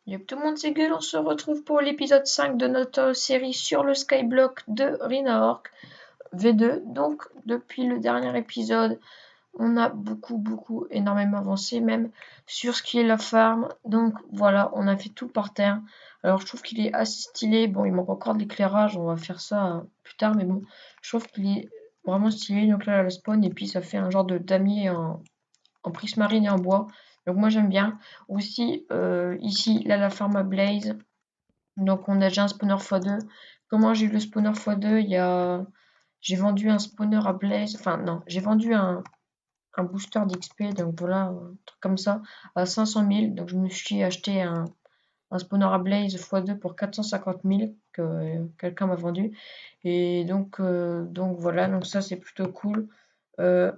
Yep, tout le monde, c'est Gueule, on se retrouve pour l'épisode 5 de notre série sur le Skyblock de Rinaork V2. Donc, depuis le dernier épisode, on a énormément avancé, même sur ce qui est la farm. Donc, voilà, on a fait tout par terre. Alors, je trouve qu'il est assez stylé. Bon, il manque encore de l'éclairage, on va faire ça plus tard, mais bon, je trouve qu'il est vraiment stylé. Donc là, la spawn, et puis ça fait un genre de damier en prismarine et en bois. Donc moi j'aime bien. Aussi, ici, là, la farm à Blaze. Donc on a déjà un spawner x2. Comment j'ai eu le spawner x2? J'ai vendu un spawner à Blaze. Enfin non, j'ai vendu un booster d'XP. Donc voilà, un truc comme ça, à 500 000. Donc je me suis acheté un spawner à Blaze x2 pour 450 000 que quelqu'un m'a vendu. Et donc voilà, donc ça c'est plutôt cool.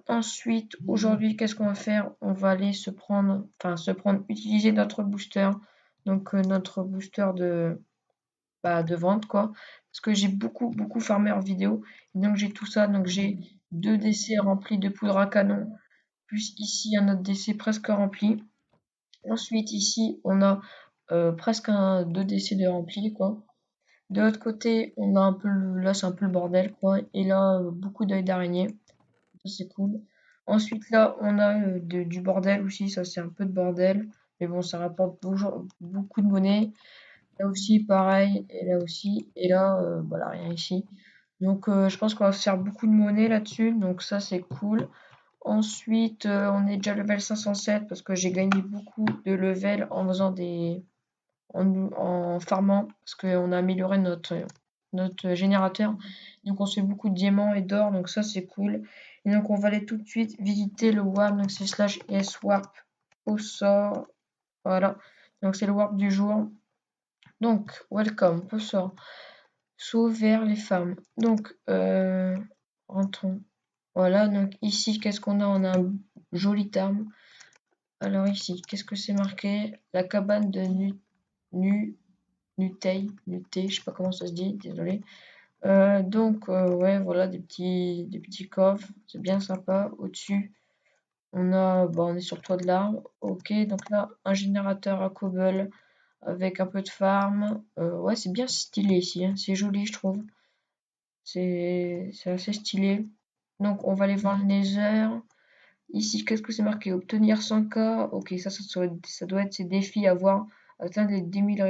Ensuite, aujourd'hui, qu'est-ce qu'on va faire? On va aller utiliser notre booster, donc notre booster de vente, quoi. Parce que j'ai beaucoup farmé en vidéo. Et donc j'ai tout ça, donc j'ai 2 DC remplis de poudre à canon, plus ici un autre DC presque rempli. Ensuite, ici, on a presque 2 DC de rempli, quoi. De l'autre côté, on a là c'est un peu le bordel, quoi. Et là, beaucoup d'œils d'araignée. Ça, c'est cool. Ensuite, là, on a du bordel aussi. Ça, c'est un peu de bordel. Mais bon, ça rapporte beaucoup de monnaie. Là aussi, pareil. Et là aussi. Et là, voilà, rien ici. Donc, je pense qu'on va faire beaucoup de monnaie là-dessus. Donc, ça, c'est cool. Ensuite, on est déjà level 507 parce que j'ai gagné beaucoup de level en faisant en farmant. Parce qu'on a amélioré notre générateur. Donc on se fait beaucoup de diamants et d'or, donc ça c'est cool. Et donc on va aller tout de suite visiter le warp, donc c'est slash es warp au sort. Voilà, donc c'est le warp du jour. Donc, welcome, au sort. Saut vers les femmes. Donc, rentrons. Voilà, donc ici, qu'est-ce qu'on a? On a un joli terme. Alors ici, qu'est-ce que c'est marqué? La cabane de Nutei, je sais pas comment ça se dit, désolé. Ouais, voilà, des petits coffres, c'est bien sympa. Au-dessus, on est sur le toit de l'arbre. Ok, donc là, un générateur à cobble avec un peu de farm. Ouais, c'est bien stylé ici, hein. C'est joli, je trouve. C'est assez stylé. Donc, on va aller voir le Nether. Ici, qu'est-ce que c'est marqué? Obtenir 100K. Ok, ça doit être ces défis à voir. Atteindre les 10 000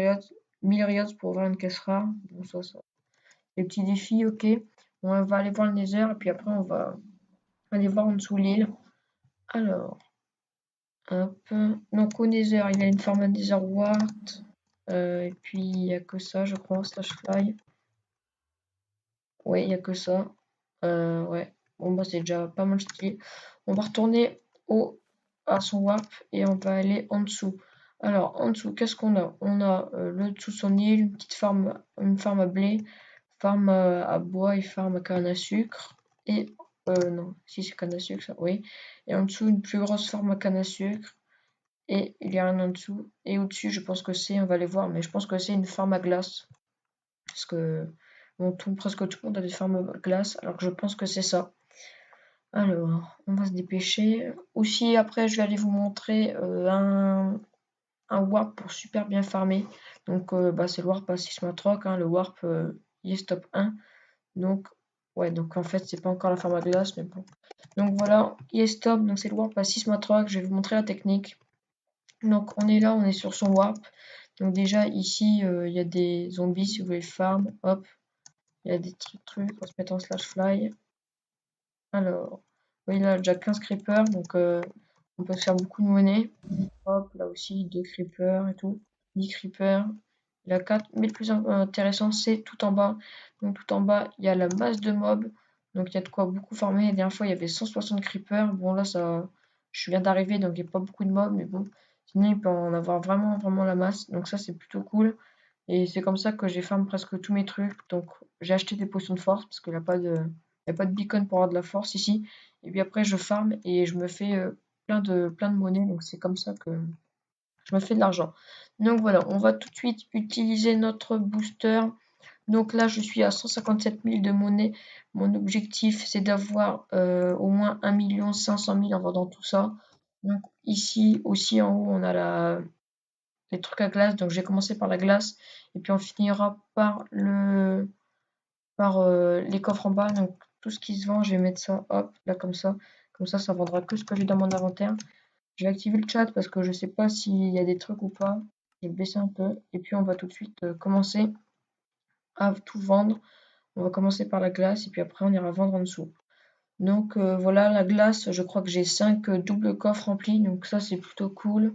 riots pour ouvrir une caisse rare. Bon, ça. Les petits défis, ok. On va aller voir le Nether et puis après on va aller voir en dessous l'île. Alors, hop. Donc au Nether, il y a une forme à Nether Wart. Et puis il n'y a que ça, je crois, slash fly. Ouais, il n'y a que ça. Ouais. Bon bah c'est déjà pas mal stylé. On va retourner à son warp et on va aller en dessous. Alors en dessous, qu'est-ce qu'on a? On a le dessous de son île, une farm à blé, farm à bois et farm à canne à sucre. Et non, si c'est canne à sucre, ça, oui. Et en dessous, une plus grosse farm à canne à sucre. Et il y a un en dessous. Et au-dessus, je pense que on va aller voir, mais je pense que c'est une farm à glace. Parce que bon, presque tout le monde a des farms à glace, alors que je pense que c'est ça. Alors, on va se dépêcher. Aussi, après, je vais aller vous montrer un warp pour super bien farmer. Donc, c'est le warp à 6 matroc, hein, le warp Yestop 1. Donc, ouais, donc en fait, c'est pas encore la farm à glace, mais bon. Donc voilà, Yestop, donc c'est le warp à 6 matroc. Je vais vous montrer la technique. Donc, on est là, on est sur son warp. Donc, déjà, ici, il y a des zombies si vous voulez farm. Hop, il y a des trucs, on va se mettre en slash fly. Alors, oui, là, déjà 15 creepers, donc on peut se faire beaucoup de monnaie. Hop, là aussi, 2 creepers et tout. 10 creepers. La 4. Mais le plus intéressant, c'est tout en bas. Donc tout en bas, il y a la masse de mobs. Donc il y a de quoi beaucoup farmer. La dernière fois, il y avait 160 creepers. Bon, là, je viens d'arriver, donc il n'y a pas beaucoup de mobs, mais bon. Sinon, il peut en avoir vraiment la masse. Donc ça, c'est plutôt cool. Et c'est comme ça que j'ai farm presque tous mes trucs. Donc j'ai acheté des potions de force parce qu'il n'y a pas de beacon pour avoir de la force ici. Et puis après, je farm et je me fais plein de monnaie. Donc c'est comme ça que je me fais de l'argent. Donc voilà, on va tout de suite utiliser notre booster. Donc là, je suis à 157 000 de monnaie. Mon objectif, c'est d'avoir au moins 1 500 000 en vendant tout ça. Donc ici, aussi en haut, on a les trucs à glace. Donc, j'ai commencé par la glace. Et puis, on finira par les coffres en bas. Donc, tout ce qui se vend, je vais mettre ça, hop, là, comme ça. Comme ça vendra que ce que j'ai dans mon inventaire. Je vais activer le chat parce que je sais pas s'il y a des trucs ou pas. Je vais baisser un peu. Et puis, on va tout de suite commencer à tout vendre. On va commencer par la glace et puis après, on ira vendre en dessous. Donc voilà, la glace, je crois que j'ai 5 doubles coffres remplis, donc ça c'est plutôt cool.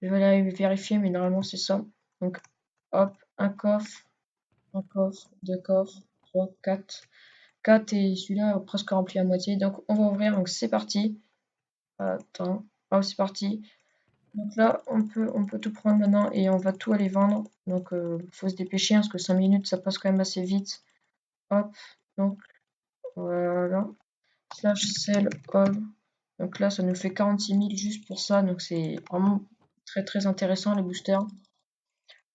Je vais aller vérifier, mais normalement c'est ça. Donc hop, un coffre, deux coffres, 3, 4. 4 et celui-là presque rempli à moitié. Donc on va ouvrir, donc c'est parti. Attends, hop, c'est parti. Donc là, on peut tout prendre maintenant et on va tout aller vendre. Donc faut se dépêcher hein, parce que 5 minutes ça passe quand même assez vite. Hop, donc voilà. Slash sell all. Donc là, ça nous fait 46 000 juste pour ça. Donc c'est vraiment très très intéressant les boosters.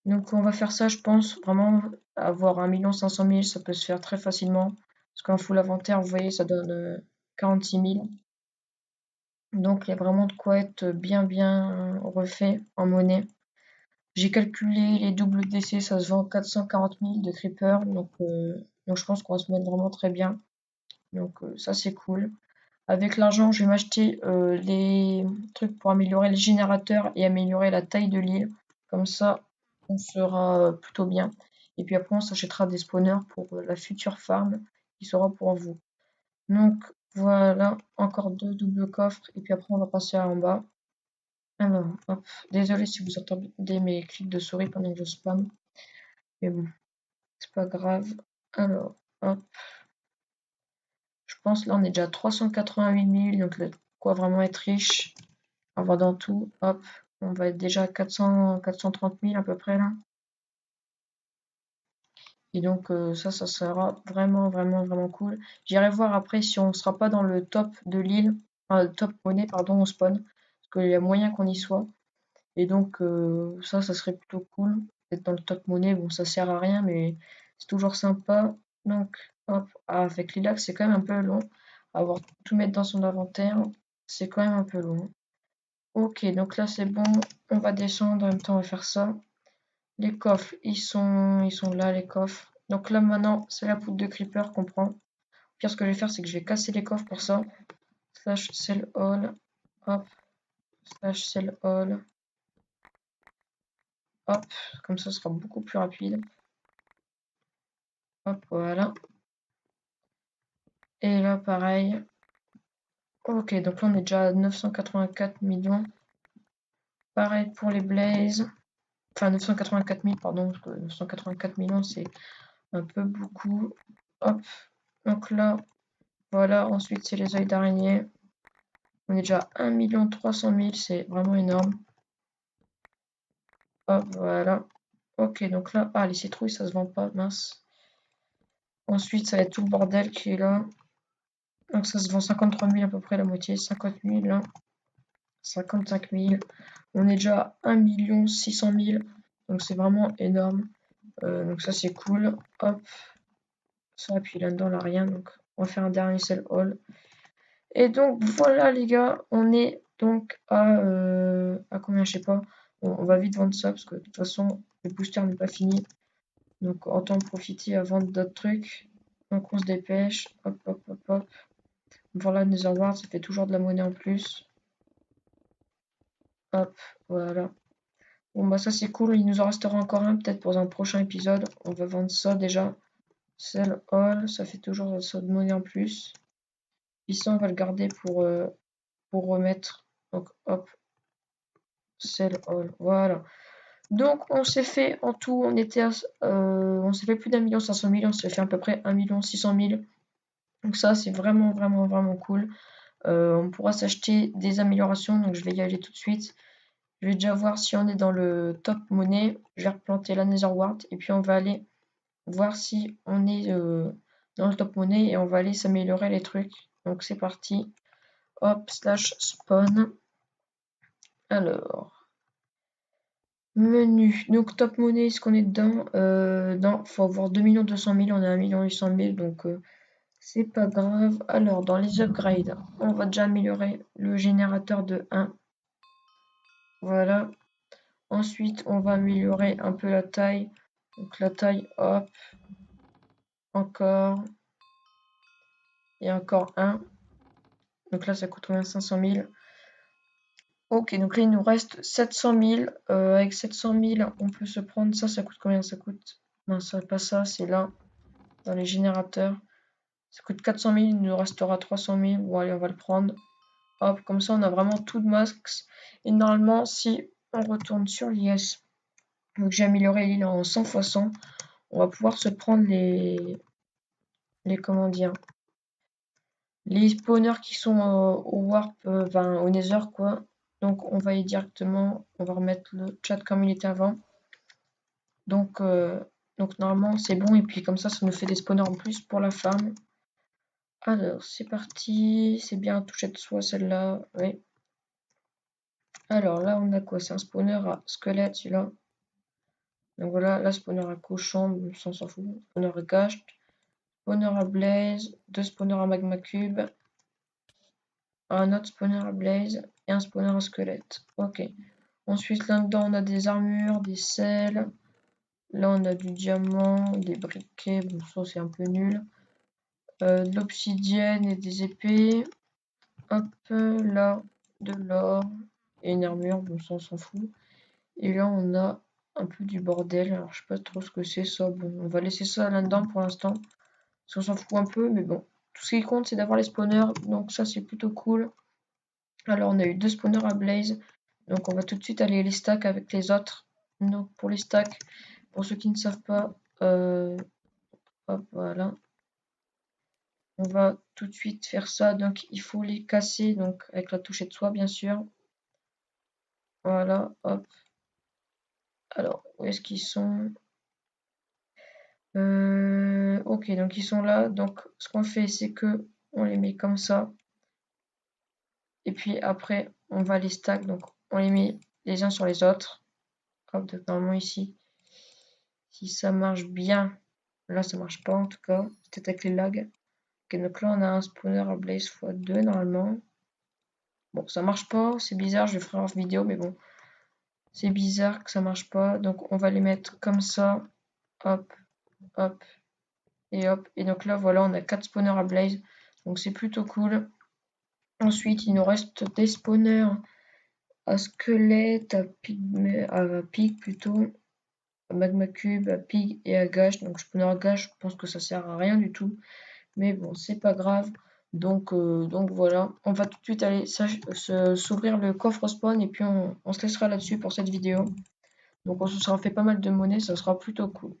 Donc on va faire ça, je pense, vraiment avoir 1 500 000, ça peut se faire très facilement. Parce qu'en full inventaire, vous voyez, ça donne 46 000. Donc il y a vraiment de quoi être bien bien refait en monnaie. J'ai calculé les doubles DC, ça se vend 440 000 de creeper. Donc je pense qu'on va se mettre vraiment très bien. Donc ça c'est cool. Avec l'argent, je vais m'acheter les trucs pour améliorer le générateur et améliorer la taille de l'île. Comme ça, on sera plutôt bien. Et puis après, on s'achètera des spawners pour la future farm qui sera pour vous. Donc voilà, encore 2 doubles coffres. Et puis après, on va passer en bas. Alors, hop. Désolé si vous entendez mes clics de souris pendant que je spam. Mais bon, c'est pas grave. Alors, hop. Je pense là, on est déjà à 388 000. Donc, quoi vraiment être riche. En vendant tout, hop, on va être déjà à 430 000 à peu près là. Et donc ça sera vraiment, vraiment, vraiment cool. J'irai voir après si on sera pas dans le top de l'île, enfin, top monnaie, pardon, on spawn. Parce qu'il y a moyen qu'on y soit. Et donc ça serait plutôt cool d'être dans le top monnaie. Bon, ça sert à rien, mais c'est toujours sympa. Donc, hop, avec l'Ilax, c'est quand même un peu long. Avoir tout mettre dans son inventaire, c'est quand même un peu long. Ok, donc là c'est bon, on va descendre, en même temps on va faire ça. Les coffres, ils sont là les coffres. Donc là maintenant, c'est la poudre de creeper qu'on prend. Pire, ce que je vais faire, c'est que je vais casser les coffres pour ça. Slash sell all, hop, slash sell all, hop, comme ça ce sera beaucoup plus rapide. Hop, voilà. Et là pareil. Ok, donc là on est déjà à 984 millions. Pareil pour les blazes. Enfin 984 000, pardon, parce que 984 millions c'est un peu beaucoup. Hop, donc là, voilà, ensuite c'est les œils d'araignée. On est déjà à 1 300 000, c'est vraiment énorme. Hop, voilà. Ok, donc là, les citrouilles, ça se vend pas, mince. Ensuite, ça va être tout le bordel qui est là. Donc ça se vend 53 000 à peu près, la moitié, 50 000, là. 55 000. On est déjà à 1 600 000, donc c'est vraiment énorme. Donc ça, c'est cool. Hop, ça, puis là-dedans, là, rien. Donc on va faire un dernier sell all. Et donc voilà les gars, on est donc à combien, je sais pas. On va vite vendre ça parce que de toute façon le booster n'est pas fini. Donc autant profiter à vendre d'autres trucs. Donc on se dépêche. Hop hop hop hop. Voilà, Netherward, ça fait toujours de la monnaie en plus. Hop, voilà. Bon bah ça c'est cool, il nous en restera encore un peut-être pour un prochain épisode. On va vendre ça déjà. Sell all, ça fait toujours ça de monnaie en plus. Puis ça on va le garder pour remettre. Donc hop, sell all, voilà. Donc on s'est fait en tout, on s'est fait plus d'1 500 000, on s'est fait à peu près 1 600 000. Donc ça c'est vraiment vraiment vraiment cool. On pourra s'acheter des améliorations, donc je vais y aller tout de suite. Je vais déjà voir si on est dans le top monnaie. Je vais replanter la Netherward et puis on va aller voir si on est dans le top monnaie et on va aller s'améliorer les trucs. Donc c'est parti. Hop, slash spawn. Alors. Menu. Donc top monnaie, est-ce qu'on est dedans? Non, faut avoir 2 200 000, on est à 1 800 000, donc c'est pas grave. Alors, dans les upgrades, on va déjà améliorer le générateur de 1. Voilà. Ensuite, on va améliorer un peu la taille. Donc la taille, hop, encore, et encore un. Donc là, ça coûte combien? 500 000. Ok, donc là, il nous reste 700 000. Avec 700 000, on peut se prendre ça. Ça coûte combien? Ça coûte... Non, c'est pas ça, c'est là, dans les générateurs. Ça coûte 400 000, il nous restera 300 000. Bon, allez, on va le prendre. Hop, comme ça, on a vraiment tout de max. Et normalement, si on retourne sur l'IS, donc j'ai amélioré l'île en 100 x 100, on va pouvoir se prendre les comment dire, les spawners qui sont au warp, enfin au nether quoi. Donc on va y directement, on va remettre le chat comme il était avant. Donc normalement c'est bon, et puis comme ça nous fait des spawners en plus pour la farm. Alors c'est parti, c'est bien touché de soi celle-là, oui. Alors là on a quoi? C'est un spawner à squelette celui-là. Donc voilà, là spawner à cochon, ça on s'en fout. Spawner à ghast, spawner à blaze, deux spawners à magma cube, un autre spawner à blaze et un spawner à squelette. Ok. Ensuite là-dedans on a des armures, des sels. Là on a du diamant, des briquets, bon ça c'est un peu nul. De l'obsidienne et des épées. Hop, là de l'or et une armure, bon ça on s'en fout. Et là on a un peu du bordel, alors je sais pas trop ce que c'est ça, bon on va laisser ça là-dedans pour l'instant. Parce qu'on s'en fout un peu, mais bon. Tout ce qui compte c'est d'avoir les spawners, donc ça c'est plutôt cool. Alors on a eu deux spawners à blaze, donc on va tout de suite aller les stack avec les autres. Donc pour les stacks, pour ceux qui ne savent pas, hop voilà. On va tout de suite faire ça, donc il faut les casser, donc avec la touche de soie bien sûr. Voilà, hop. Alors, où est-ce qu'ils sont? Ok, donc ils sont là. Donc ce qu'on fait, c'est que on les met comme ça. Et puis après, on va les stack. Donc on les met les uns sur les autres. Hop, donc normalement ici, si ça marche bien. Là, ça marche pas en tout cas. Peut-être avec les lags. Ok, donc là, on a un spawner à blaze x2 normalement. Bon, ça marche pas. C'est bizarre, je ferai en vidéo, mais bon. C'est bizarre que ça marche pas. Donc on va les mettre comme ça. Hop, hop, et hop. Et donc là, voilà, on a 4 spawners à blaze. Donc c'est plutôt cool. Ensuite, il nous reste des spawners à squelette, à pig plutôt, à magma cube, à pig et à ghash. Donc spawner à ghash, je pense que ça sert à rien du tout. Mais bon, c'est pas grave. Donc voilà, on va tout de suite aller s'ouvrir le coffre spawn et puis on se laissera là-dessus pour cette vidéo. Donc on se sera fait pas mal de monnaie, ça sera plutôt cool.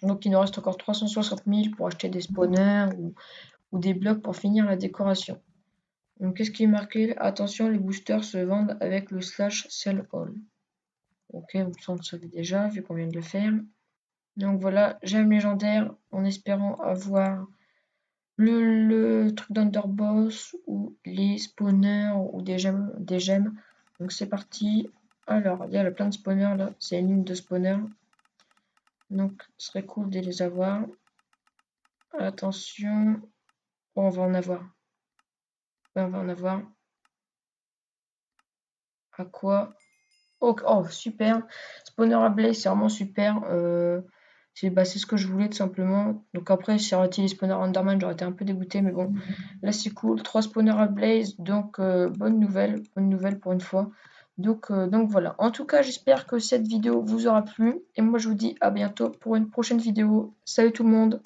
Donc il nous reste encore 360 000 pour acheter des spawners ou des blocs pour finir la décoration. Donc qu'est-ce qui est marqué? Attention, les boosters se vendent avec le /sell all. Ok, ça on le savait déjà vu qu'on vient de le faire. Donc voilà, j'aime légendaire en espérant avoir le truc d'Underboss ou les spawners ou des gemmes. Donc c'est parti. Alors, il y a plein de spawners là, c'est une ligne de spawners. Donc ce serait cool de les avoir. Attention. Oh, on va en avoir. Ouais, on va en avoir. À quoi? Oh, oh, super. Spawner à blaze, c'est vraiment super. C'est ce que je voulais tout simplement. Donc après, si j'aurais été les spawners Enderman, j'aurais été un peu dégoûté. Mais bon, là c'est cool. 3 spawners à blaze. Donc bonne nouvelle pour une fois. Donc voilà. En tout cas, j'espère que cette vidéo vous aura plu. Et moi, je vous dis à bientôt pour une prochaine vidéo. Salut tout le monde.